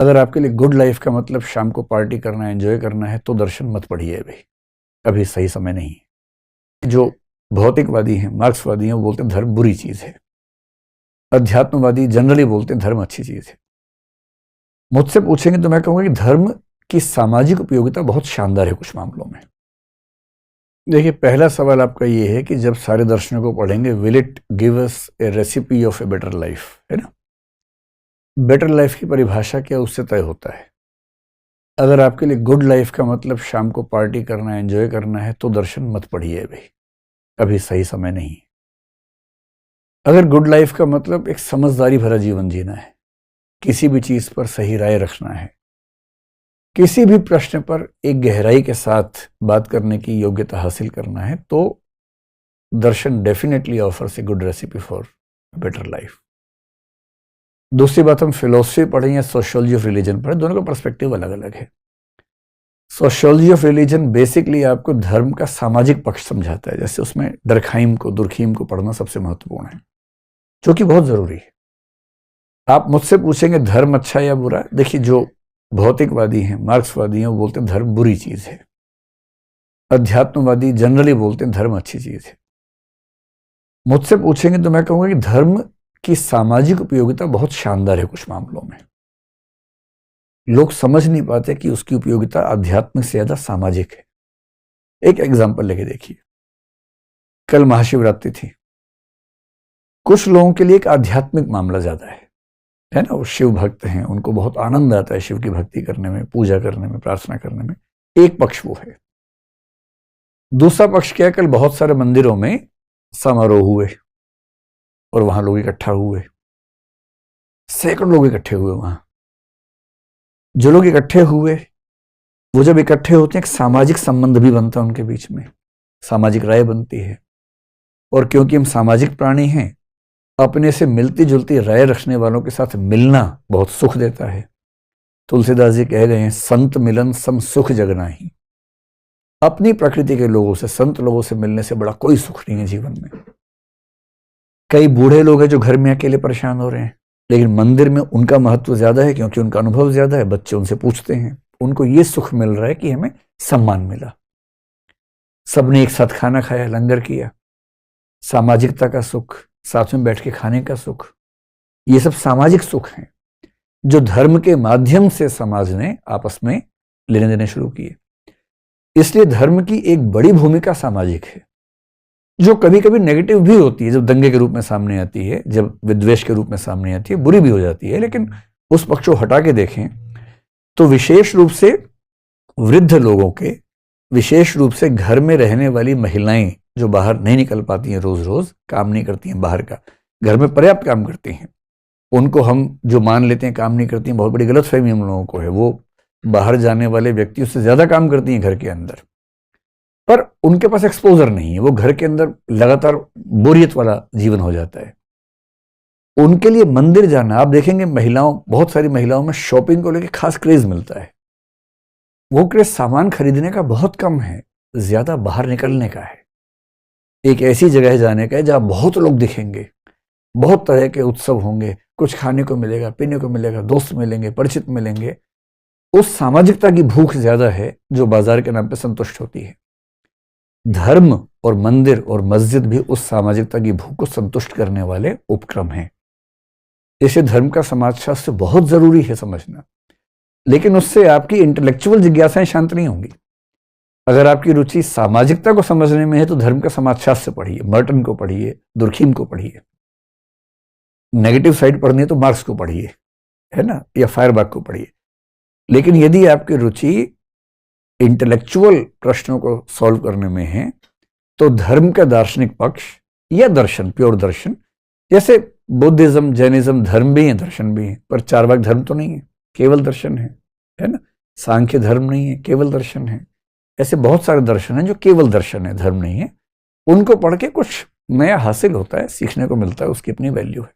अगर आपके लिए गुड लाइफ का मतलब शाम को पार्टी करना है, एंजॉय करना है, तो दर्शन मत पढ़िए अभी। अभी सही समय नहीं है। जो भौतिकवादी हैं, मार्क्सवादी हैं, वो बोलते हैं धर्म बुरी चीज है। अध्यात्मवादी जनरली बोलते हैं धर्म अच्छी चीज है। मुझसे पूछेंगे तो मैं कहूंगा कि धर्म की सामाजिक उपयोगिता बहुत शानदार है कुछ मामलों में। देखिए, पहला सवाल आपका ये है कि जब सारे दर्शनों को पढ़ेंगे, will it give us A recipe of a better life, है ना। बेटर लाइफ की परिभाषा क्या उससे तय होता है। अगर आपके लिए गुड लाइफ का मतलब शाम को पार्टी करना है, एंजॉय करना है, तो दर्शन मत पढ़िए अभी। अभी सही समय नहीं है। अगर गुड लाइफ का मतलब एक समझदारी भरा जीवन जीना है, किसी भी चीज पर सही राय रखना है, किसी भी प्रश्न पर एक गहराई के साथ बात करने की योग्यता हासिल करना है, तो darshan definitely offers a good recipe for better life. दूसरी बात, हम फिलोसफी पढ़ें या सोशियोलॉजी ऑफ रिलीजन पढ़ें, दोनों का पर्सपेक्टिव अलग अलग है। सोशियोलॉजी ऑफ रिलीजन बेसिकली आपको धर्म का सामाजिक पक्ष समझाता है, जैसे उसमें दुर्खीम को पढ़ना सबसे महत्वपूर्ण है, जो कि बहुत जरूरी है। आप मुझसे पूछेंगे धर्म अच्छा या बुरा, देखिए, जो भौतिकवादी हैं, मार्क्सवादी हैं, वो बोलते हैं धर्म बुरी चीज है। अध्यात्मवादी जनरली बोलते हैं धर्म अच्छी चीज है। मुझसे पूछेंगे तो मैं कहूंगा कि धर्म की सामाजिक उपयोगिता बहुत शानदार है कुछ मामलों में। लोग समझ नहीं पाते कि उसकी उपयोगिता आध्यात्मिक से ज्यादा सामाजिक है। एक एग्जांपल लेके देखिए, कल महाशिवरात्रि थी। कुछ लोगों के लिए एक आध्यात्मिक मामला ज्यादा है ना। वो शिव भक्त हैं, उनको बहुत आनंद आता है शिव की भक्ति करने में, पूजा करने में, प्रार्थना करने में। एक पक्ष वो है। दूसरा पक्ष क्या है, कल बहुत सारे मंदिरों में समारोह हुए और वहां लोग इकट्ठा हुए, सैकड़ों लोग इकट्ठे हुए वहां। जो लोग इकट्ठे हुए, वो जब इकट्ठे होते हैं, एक सामाजिक संबंध भी बनता है उनके बीच में, सामाजिक राय बनती है। और क्योंकि हम सामाजिक प्राणी हैं, अपने से मिलती जुलती राय रखने वालों के साथ मिलना बहुत सुख देता है। तुलसीदास जी कह गए हैं, संत मिलन सम सुख जग नाही। अपनी प्रकृति के लोगों से, संत लोगों से मिलने से बड़ा कोई सुख नहीं है जीवन में। कई बूढ़े लोग हैं जो घर में अकेले परेशान हो रहे हैं, लेकिन मंदिर में उनका महत्व ज्यादा है, क्योंकि उनका अनुभव ज्यादा है। बच्चे उनसे पूछते हैं, उनको ये सुख मिल रहा है कि हमें सम्मान मिला, सबने एक साथ खाना खाया, लंगर किया, सामाजिकता का सुख, साथ में बैठ के खाने का सुख। ये सब सामाजिक सुख हैं जो धर्म के माध्यम से समाज ने आपस में लेने देने शुरू किए। इसलिए धर्म की एक बड़ी भूमिका सामाजिक है, जो कभी कभी नेगेटिव भी होती है, जब दंगे के रूप में सामने आती है, जब विद्वेष के रूप में सामने आती है, बुरी भी हो जाती है। लेकिन उस पक्ष को हटा के देखें तो विशेष रूप से वृद्ध लोगों के, विशेष रूप से घर में रहने वाली महिलाएं जो बाहर नहीं निकल पाती हैं, रोज रोज काम नहीं करती हैं बाहर का, घर में पर्याप्त काम करती हैं, उनको हम जो मान लेते हैं काम नहीं करती हैं, बहुत बड़ी गलतफहमी हम लोगों को है। वो बाहर जाने वाले व्यक्तियों से ज्यादा काम करती हैं घर के अंदर, पर उनके पास एक्सपोजर नहीं है। वो घर के अंदर लगातार बोरियत वाला जीवन हो जाता है। उनके लिए मंदिर जाना, आप देखेंगे महिलाओं, बहुत सारी महिलाओं में शॉपिंग को लेकर खास क्रेज मिलता है। वो क्रेज सामान खरीदने का बहुत कम है, ज्यादा बाहर निकलने का है, एक ऐसी जगह जाने का है जहां बहुत लोग दिखेंगे, बहुत तरह के उत्सव होंगे, कुछ खाने को मिलेगा, पीने को मिलेगा, दोस्त मिलेंगे, परिचित मिलेंगे। उस सामाजिकता की भूख ज्यादा है जो बाजार के नाम पे संतुष्ट होती है। धर्म और मंदिर और मस्जिद भी उस सामाजिकता की भूख को संतुष्ट करने वाले उपक्रम हैं। इसे धर्म का समाजशास्त्र बहुत जरूरी है समझना, लेकिन उससे आपकी इंटेलेक्चुअल जिज्ञासाएं शांत नहीं होंगी। अगर आपकी रुचि सामाजिकता को समझने में है तो धर्म का समाजशास्त्र पढ़िए, मर्टन को पढ़िए, दुर्खीम को पढ़िए। नेगेटिव साइड पढ़नी है तो मार्क्स को पढ़िए, है ना, या फायरबाग को पढ़िए। लेकिन यदि आपकी रुचि इंटेलेक्चुअल प्रश्नों को सॉल्व करने में है, तो धर्म का दार्शनिक पक्ष या दर्शन, प्योर दर्शन, जैसे बुद्धिज्म, जैनिज्म धर्म भी है, दर्शन भी है, पर चार्वाक धर्म तो नहीं है, केवल दर्शन है ना। सांख्य धर्म नहीं है, केवल दर्शन है। ऐसे बहुत सारे दर्शन हैं जो केवल दर्शन है, धर्म नहीं है। उनको पढ़ के कुछ नया हासिल होता है, सीखने को मिलता है, उसकी अपनी वैल्यू है।